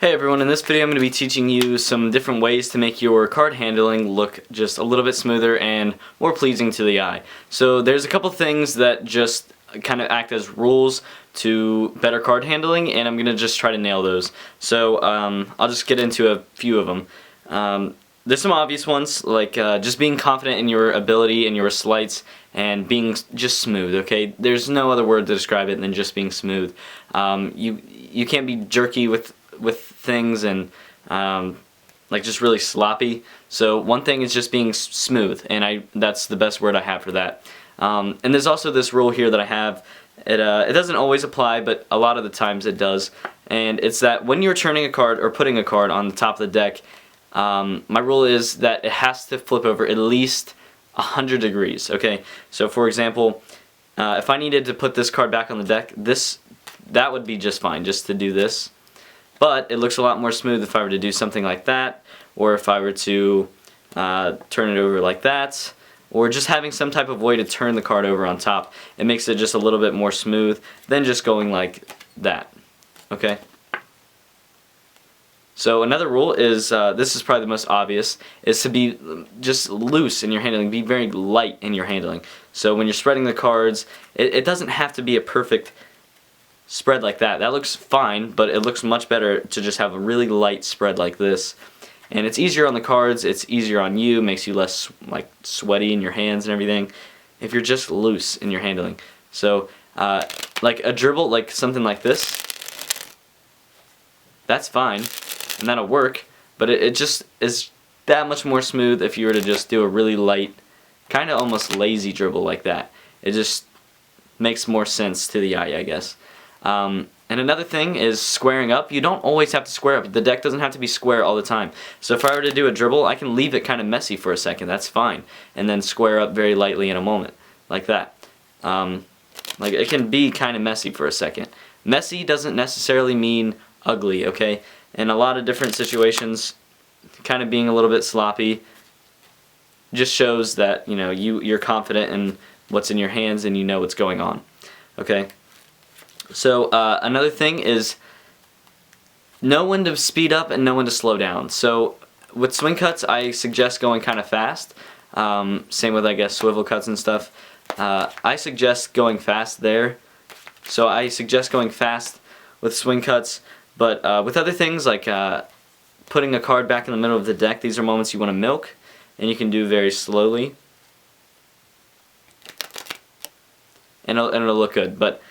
Hey everyone, in this video I'm going to be teaching you some different ways to make your card handling look just a little bit smoother and more pleasing to the eye. So there's a couple things that just kind of act as rules to better card handling, and I'm going to just try to nail those. So I'll just get into a few of them. There's some obvious ones, like just being confident in your ability and your sleights and being just smooth, okay? There's no other word to describe it than just being smooth. You can't be jerky with things and like just really sloppy. So one thing is just being smooth, and that's the best word I have for that. And there's also this rule here that I have. It doesn't always apply, but a lot of the times it does. And it's that when you're turning a card or putting a card on the top of the deck, my rule is that it has to flip over at least 100 degrees. Okay, so for example, if I needed to put this card back on the deck, that would be just fine, just to do this. But it looks a lot more smooth if I were to do something like that, or if I were to turn it over like that, or just having some type of way to turn the card over on top. It makes it just a little bit more smooth than just going like that. Okay? So another rule is, this is probably the most obvious, is to be just loose in your handling, be very light in your handling. So when you're spreading the cards, it doesn't have to be a perfect spread like that. That looks fine, but it looks much better to just have a really light spread like this. And it's easier on the cards, it's easier on you, makes you less like sweaty in your hands and everything if you're just loose in your handling. So like a dribble, like something like this, that's fine and that'll work, but it just is that much more smooth if you were to just do a really light, kind of almost lazy dribble like that. It just makes more sense to the eye, I guess. And another thing is squaring up. You don't always have to square up. The deck doesn't have to be square all the time. So if I were to do a dribble, I can leave it kind of messy for a second. That's fine. And then square up very lightly in a moment. Like that. Like it can be kind of messy for a second. Messy doesn't necessarily mean ugly, okay? In a lot of different situations, kind of being a little bit sloppy just shows that, you know, you're confident in what's in your hands and you know what's going on. Okay? So another thing is know when to speed up and know when to slow down. So with swing cuts, I suggest going kind of fast. Same with, I guess, swivel cuts and stuff. I suggest going fast there. So I suggest going fast with swing cuts, but with other things like putting a card back in the middle of the deck, these are moments you want to milk, and you can do very slowly. And it'll look good. But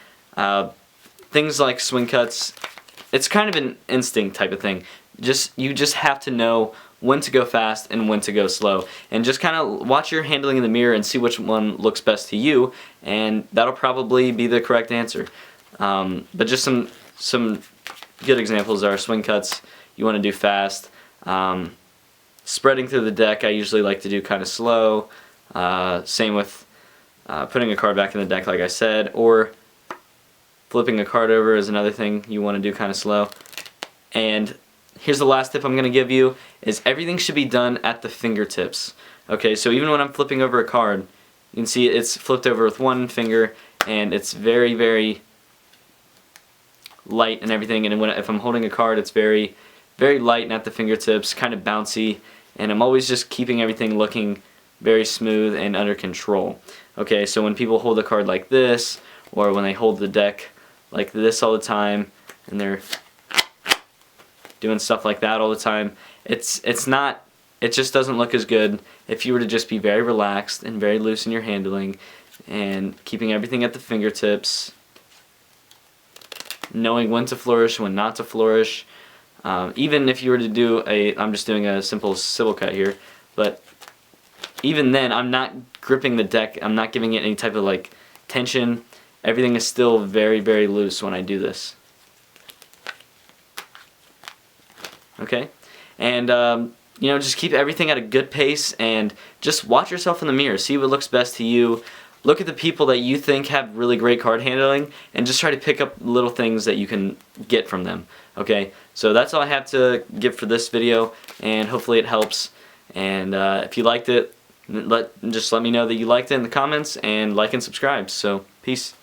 things like swing cuts, it's kind of an instinct type of thing. You just have to know when to go fast and when to go slow, and just kind of watch your handling in the mirror and see which one looks best to you, and that'll probably be the correct answer. But just some good examples are swing cuts. You want to do fast. Spreading through the deck, I usually like to do kind of slow. Same with putting a card back in the deck, like I said, or flipping a card over is another thing you want to do kind of slow. And here's the last tip I'm going to give you, is everything should be done at the fingertips. Okay, so even when I'm flipping over a card, you can see it's flipped over with one finger, and it's very, very light and everything. And if I'm holding a card, it's very, very light and at the fingertips, kind of bouncy, and I'm always just keeping everything looking very smooth and under control. Okay, so when people hold a card like this, or when they hold the deck like this all the time, and they're doing stuff like that all the time, it just doesn't look as good if you were to just be very relaxed and very loose in your handling and keeping everything at the fingertips, knowing when to flourish, when not to flourish. Even if you were to do I'm just doing a simple swivel cut here, but even then I'm not gripping the deck, I'm not giving it any type of like tension. Everything is still very, very loose when I do this. Okay? And, you know, just keep everything at a good pace and just watch yourself in the mirror. See what looks best to you. Look at the people that you think have really great card handling and just try to pick up little things that you can get from them. Okay? So that's all I have to give for this video, and hopefully it helps. And if you liked it, just let me know that you liked it in the comments, and like and subscribe. So, peace.